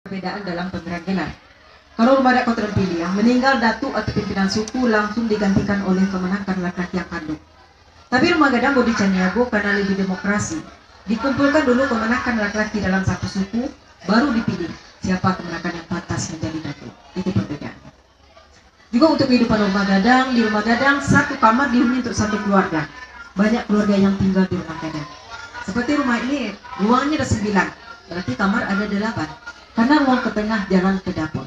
perbedaan dalam pemberian gelar. Kalau rumah adat Kota Piliang yang meninggal datuk atau pimpinan suku langsung digantikan oleh kemenakan laki-laki yang kandung. Tapi rumah gadang Bodi Caniago karena lebih demokrasi, dikumpulkan dulu kemenakan laki-laki dalam satu suku, baru dipilih siapa kemenakan yang pantas menjadi datuk. Itu perbedaan. Juga untuk kehidupan rumah gadang, di rumah gadang satu kamar dihuni untuk satu keluarga. Banyak keluarga yang tinggal di rumah gadang. Seperti rumah ini, ruangnya ada 9, berarti kamar ada 8. Karena ruang ke tengah jalan ke dapur.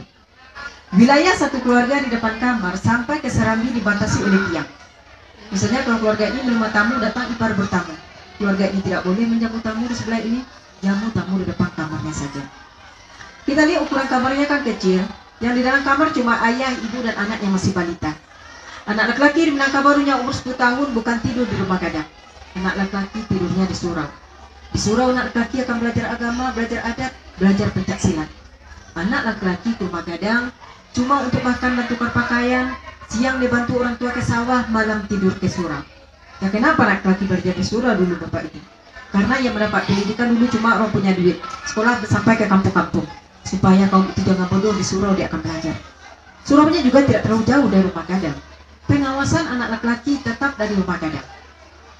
Wilayah satu keluarga di depan kamar sampai ke serambi dibatasi oleh tiang. Misalnya kalau keluarga ini menerima tamu datang ipar bertamu, keluarga ini tidak boleh menjamu tamu di sebelah ini, jamu tamu di depan kamarnya saja. Kita lihat ukuran kamarnya kan kecil, yang di dalam kamar cuma ayah, ibu dan anak yang masih balita. Anak laki-laki di Minangkabarunya umur 10 tahun bukan tidur di rumah gadang. Anak laki-laki tidurnya di surau. Di surau anak laki-laki akan belajar agama, belajar adat, belajar pencak silat. Anak laki-laki ke rumah gadang cuma untuk makan dan tukar pakaian, siang dibantu orang tua ke sawah, malam tidur ke surau. Ya kenapa anak laki belajar di surau dulu bapak ini? Karena yang mendapat pendidikan dulu cuma orang punya duit. Sekolah sampai ke kampung-kampung. Supaya kaum itu jangan bodoh, di surau dia akan belajar. Suraunya juga tidak terlalu jauh dari rumah gadang. Pengawasan anak laki-laki tetap dari rumah gadang.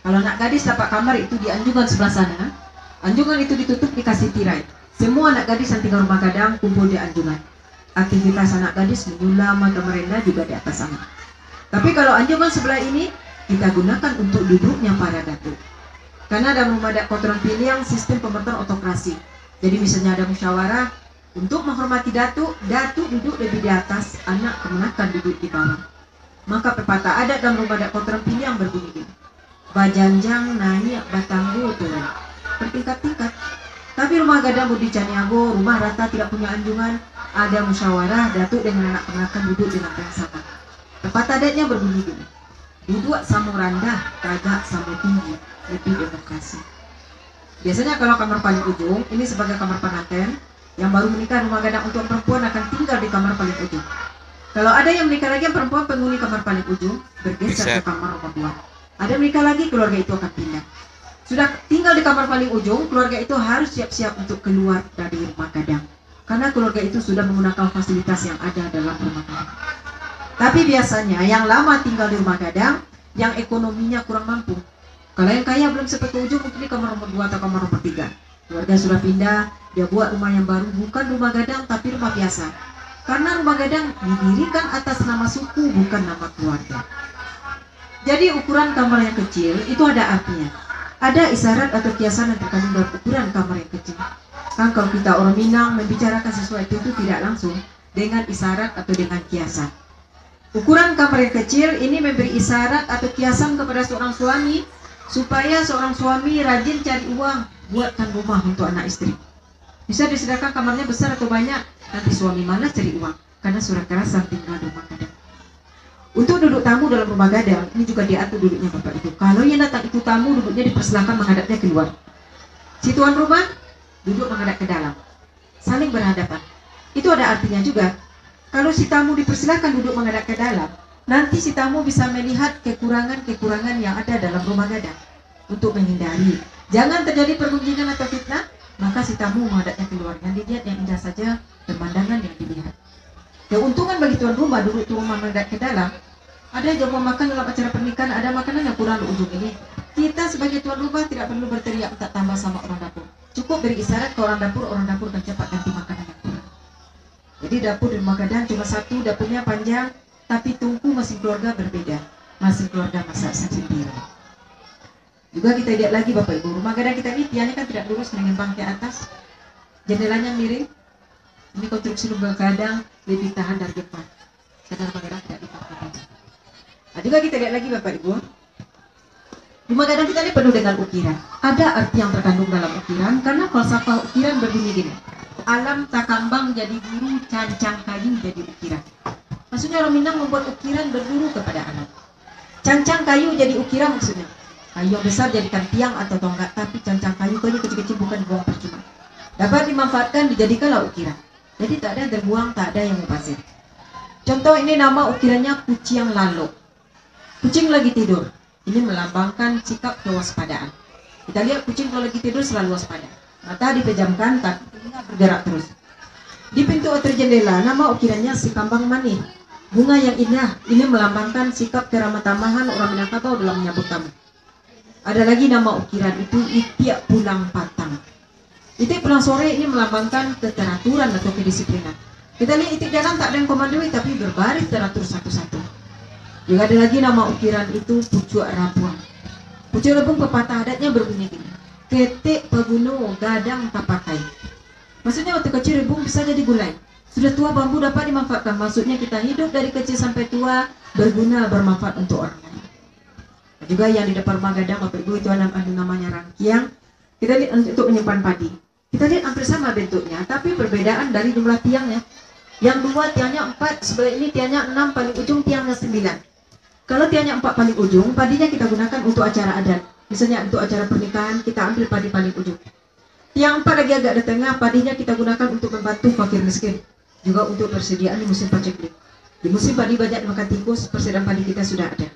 Kalau anak gadis dapat kamar itu di anjungan sebelah sana. Anjungan itu ditutup dikasih tirai. Semua anak gadis yang tinggal rumah gadang kumpul di anjungan. Aktivitas anak gadis menyulam atau merendah juga di atas sana. Tapi kalau anjungan sebelah ini kita gunakan untuk duduknya para datuk. Karena dalam rumah adat Kota Piliang sistem pemerintahan otokrasi. Jadi misalnya ada musyawarah untuk menghormati datuk, datuk duduk lebih di atas, anak kemenakan duduk di bawah. Maka pepatah adat dalam rumah adat Kota Piliang berbunyi gini. Bajanjang naik batanggu turun bertingkat-tingkat. Tapi rumah gadang Bodi Caniago, rumah rata tidak punya anjungan, ada musyawarah, datuk dengan anak kemenakan duduk di lantai yang sama. Pepatah adatnya berbunyi gini. Duduk sama rendah, tagak sama tinggi, lebih demokrasi. Biasanya kalau kamar paling ujung, ini sebagai kamar pengantin, yang baru menikah rumah gadang untuk perempuan akan tinggal di kamar paling ujung. Kalau ada yang menikah lagi yang perempuan penghuni kamar paling ujung, bergeser ke kamar nomor 2. Ada menikah lagi, keluarga itu akan pindah. Sudah tinggal di kamar paling ujung, keluarga itu harus siap-siap untuk keluar dari rumah gadang. Karena keluarga itu sudah menggunakan fasilitas yang ada dalam rumah gadang. Tapi biasanya yang lama tinggal di rumah gadang, yang ekonominya kurang mampu. Kalau yang kaya belum sampai ke ujung, mungkin di kamar nomor 2 atau kamar nomor 3. Keluarga sudah pindah, dia buat rumah yang baru, bukan rumah gadang tapi rumah biasa. Karena rumah gadang didirikan atas nama suku, bukan nama keluarga. Jadi ukuran kamar yang kecil itu ada artinya. Ada isyarat atau kiasan yang terkandung dalam ukuran kamar yang kecil. Kan kalau kita orang Minang membicarakan sesuatu itu tidak langsung dengan isyarat atau dengan kiasan. Ukuran kamar yang kecil ini memberi isyarat atau kiasan kepada seorang suami supaya seorang suami rajin cari uang buatkan rumah untuk anak istri. Bisa disediakan kamarnya besar atau banyak, nanti suami malas cari uang karena surat kerasan tinggal di rumah gadang. Untuk duduk tamu dalam rumah gadang, ini juga diatur duduknya bapak itu. Kalau yang datang itu tamu, duduknya dipersilakan menghadapnya keluar. Si tuan rumah duduk menghadap ke dalam, saling berhadapan. Itu ada artinya juga. Kalau si tamu dipersilakan duduk menghadap ke dalam, nanti si tamu bisa melihat kekurangan-kekurangan yang ada dalam rumah gadang. Untuk menghindari jangan terjadi pergunjingan atau fitnah, maka si tamu menghadapnya keluar. Yang dilihat yang indah saja, pemandangan yang dilihat. Keuntungan bagi tuan rumah duduk tuan rumah menghadap ke dalam. Ada jamuan makan dalam acara pernikahan, ada makanan yang kurang di ujung ini. Kita sebagai tuan rumah tidak perlu berteriak minta tambah sama orang dapur. Cukup beri isyarat ke orang dapur akan cepat ganti makanan yang kurang. Jadi dapur di rumah gadang cuma satu, dapurnya panjang, tapi tungku masing keluarga berbeda. Masing keluarga masak sendiri. Juga kita lihat lagi bapak ibu, rumah gadang kita ini tiangnya kan tidak lurus mengembang ke atas. Jendelanya miring. Ini konstruksi rumah gadang lebih tahan dari gempa. Karena rumah gadang tidak dipakai. Nah, juga kita lihat lagi bapak ibu, rumah gadang kita ini penuh dengan ukiran. Ada arti yang terkandung dalam ukiran karena falsafah ukiran berbunyi gini. Alam takambang jadi guru, cancang kayu jadi ukiran. Maksudnya orang Minang membuat ukiran berguru kepada anak. Cancang kayu jadi ukiran maksudnya. Kayu yang besar jadikan tiang atau tonggak, tapi cancang kayu kecil-kecil bukan buang percuma. Dapat dimanfaatkan dijadikanlah ukiran. Jadi tak ada terbuang, tak ada yang mubazir. Contoh ini nama ukirannya kucing lalo. Kucing lagi tidur. Ini melambangkan sikap kewaspadaan. Kita lihat kucing kalau lagi tidur selalu waspada. Mata dipejamkan, tapi telinga bergerak terus. Di pintu atau jendela, nama ukirannya si kambang manih. Bunga yang indah, ini melambangkan sikap keramah tamahan orang Minangkabau dalam menyambut tamu. Ada lagi nama ukiran itu itiak pulang patang. Itiak pulang sore ini melambangkan keteraturan atau kedisiplinan. Kita lihat itiak jalan tak ada yang komandoi tapi berbaris teratur satu-satu. Juga ada lagi nama ukiran itu pucuk rabuan. Pucuk rabuan pepatah adatnya berbunyi gini. Ketek pegunung gadang tapakai. Maksudnya waktu kecil rebung bisa jadi gulai. Sudah tua bambu dapat dimanfaatkan. Maksudnya kita hidup dari kecil sampai tua berguna, bermanfaat untuk orang lain. Juga yang di depan rumah gadang Bapak Ibu itu ada namanya rangkiang. Kita lihat untuk menyimpan padi. Kita lihat hampir sama bentuknya, tapi perbedaan dari jumlah tiangnya. Yang dua tiangnya 4, sebelah ini tiangnya 6, paling ujung tiangnya 9. Kalau tiangnya 4 paling ujung, padinya kita gunakan untuk acara adat. Misalnya untuk acara pernikahan kita ambil padi paling ujung. Tiang 4 lagi agak di tengah, padinya kita gunakan untuk membantu fakir miskin. Juga untuk persediaan di musim paceklik. Di musim padi banyak makan tikus, persediaan padi kita sudah ada.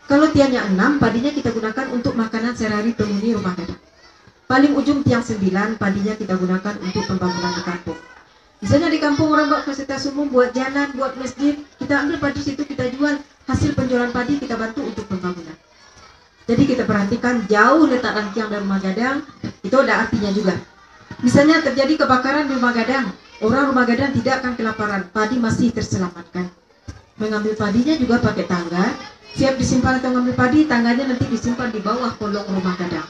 Kalau tiangnya 6, padinya kita gunakan untuk makanan sehari-hari penghuni rumah gadang. Paling ujung tiang 9, padinya kita gunakan untuk pembangunan di kampung. Misalnya di kampung orang buat fasilitas umum, buat jalan, buat masjid, kita ambil padi situ kita jual, hasil penjualan padi kita bantu untuk pembangunan. Jadi kita perhatikan jauh letak rangkiang dari rumah gadang, itu ada artinya juga. Misalnya terjadi kebakaran di rumah gadang, orang rumah gadang tidak akan kelaparan, padi masih terselamatkan. Mengambil padinya juga pakai tangga, siap disimpan atau mengambil padi, tangganya nanti disimpan di bawah kolong rumah gadang.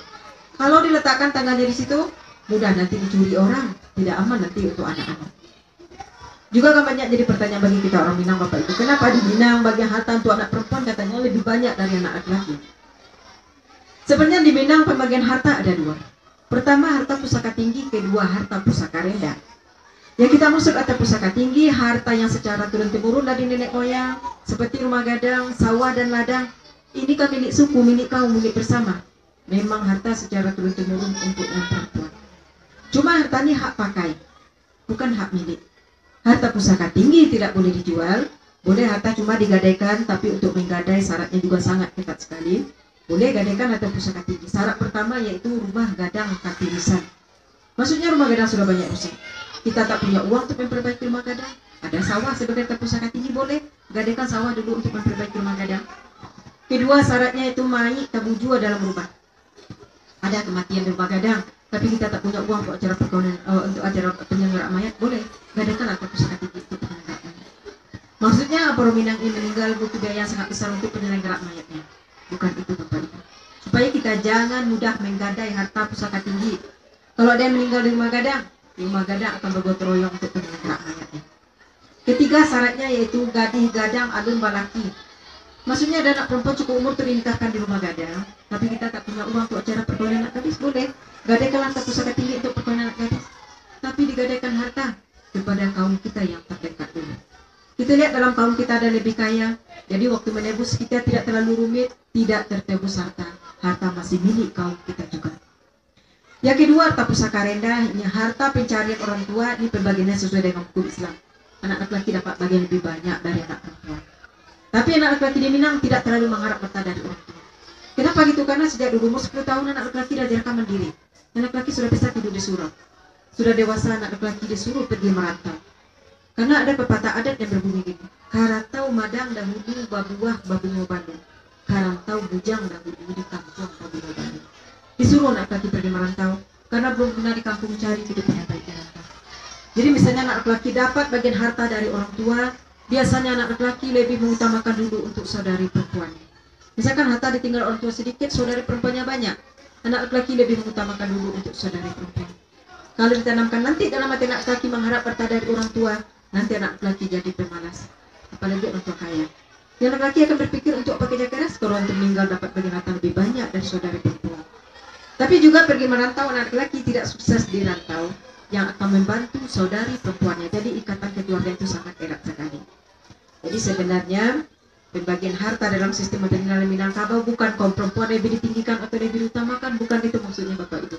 Kalau diletakkan tangganya di situ, mudah nanti dicuri orang, tidak aman nanti untuk anak-anak. Juga kan banyak jadi pertanyaan bagi kita orang Minang Bapak Ibu, kenapa di Minang bagian harta untuk anak perempuan katanya lebih banyak dari anak laki-laki? Sebenarnya di Minang pembagian harta ada 2. Pertama harta pusaka tinggi, kedua harta pusaka rendah. Yang kita maksud harta pusaka tinggi, harta yang secara turun-temurun dari nenek moyang, seperti rumah gadang, sawah dan ladang. Ini kan milik suku, milik kaum, milik bersama. Memang harta secara turun-temurun untuk yang perempuan. Cuma harta ini hak pakai, bukan hak milik. Harta pusaka tinggi tidak boleh dijual, boleh harta cuma digadaikan, tapi untuk menggadai syaratnya juga sangat ketat sekali. Boleh gadaikan harta pusaka tinggi. Syarat pertama yaitu rumah gadang kaki lisan. Maksudnya rumah gadang sudah banyak rusak. Kita tak punya uang untuk memperbaiki rumah gadang. Ada sawah sebagai harta pusaka tinggi, boleh gadaikan sawah dulu untuk memperbaiki rumah gadang. Kedua syaratnya itu mayit tabujua dalam rumah. Ada kematian di rumah gadang, tapi kita tak punya uang untuk acara perkawinan, untuk acara penyelenggaraan mayat, boleh gadaikan harta pusaka tinggi untuk penyelenggaraan mayat. Maksudnya Baru Minang ini meninggal butuh biaya yang sangat besar untuk penyelenggaraan mayatnya. Bukan itu Bapak Ibu. Supaya kita jangan mudah menggadai harta pusaka tinggi. Kalau ada yang meninggal di rumah gadang akan bergotong royong untuk penyelenggaraan mayatnya. Ketiga syaratnya yaitu gadih gadang alun balaki. Maksudnya ada anak perempuan cukup umur ternikahkan di rumah gadang, tapi kita tak punya uang untuk acara perkawinan anak gadis, boleh gadaikan harta pusaka tinggi untuk perkawinan anak gadis, tapi digadaikan harta kepada kaum kita yang terdekat dulu. Kita lihat dalam kaum kita ada lebih kaya, jadi waktu menebus kita tidak terlalu rumit, tidak tertebus harta masih milik kaum kita juga. Yang kedua harta pusaka rendah, ini harta pencarian orang tua, ini pembagiannya sesuai dengan hukum Islam. Anak laki-laki dapat bagian lebih banyak dari anak perempuan. Tapi anak laki-laki di Minang tidak terlalu mengharap harta dari orang tua. Kenapa gitu? Karena sejak dulu umur 10 tahun anak laki-laki diajarkan mandiri. Anak laki sudah bisa tidur di surau. Sudah dewasa anak laki disuruh pergi merantau. Karena ada pepatah adat yang berbunyi gini. Karantau madang dahulu babuah babungo Bandung. Karantau bujang dahulu di kampung babungo Bandung. Disuruh anak laki pergi merantau karena belum pernah di kampung cari kehidupan yang baik di rantau. Jadi misalnya anak laki dapat bagian harta dari orang tua, biasanya anak laki lebih mengutamakan dulu untuk saudari perempuannya. Misalkan harta ditinggal orang tua sedikit, saudari perempuannya banyak, anak laki lebih mengutamakan dulu untuk saudari perempuan. Kalau ditanamkan nanti dalam hati anak laki mengharap harta dari orang tua, nanti anak laki jadi pemalas, apalagi orang tua kaya. Yang laki akan berpikir untuk bekerja keras kalau untuk meninggal dapat bagian harta lebih banyak dari saudari perempuan. Tapi juga pergi merantau anak laki tidak sukses di rantau yang akan membantu saudari perempuannya. Jadi ikatan keluarga itu sangat erat sekali. Jadi sebenarnya pembagian harta dalam sistem pendidikan Minangkabau bukan kaum perempuan lebih ditinggikan atau lebih diutamakan, bukan itu maksudnya Bapak Ibu.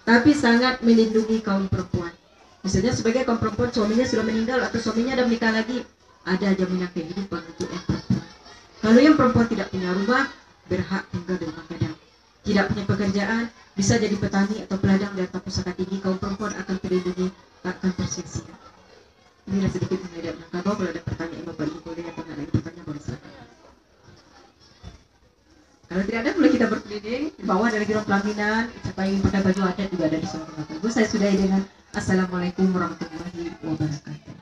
Tapi sangat melindungi kaum perempuan. Misalnya sebagai kaum perempuan suaminya sudah meninggal atau suaminya ada menikah lagi, ada jaminan kehidupan untuk yang perempuan. Kalau yang perempuan tidak punya rumah, berhak tinggal di rumah gadang. Tidak punya pekerjaan, bisa jadi petani atau peladang di harta pusaka tinggi, kaum perempuan akan terlindungi, tak akan tersia-sia. Inilah sedikit media Minangkabau. Kalau ada pertanyaan Bapak Ibu boleh, atau nggak ada yang bertanya boleh silakan. Kalau tidak ada, boleh kita berkeliling. Di bawah ada lagi ruang pelaminan, sampai pakai baju adat juga ada di sana. Ibu, saya sudahi dengan Assalamualaikum warahmatullahi wabarakatuh.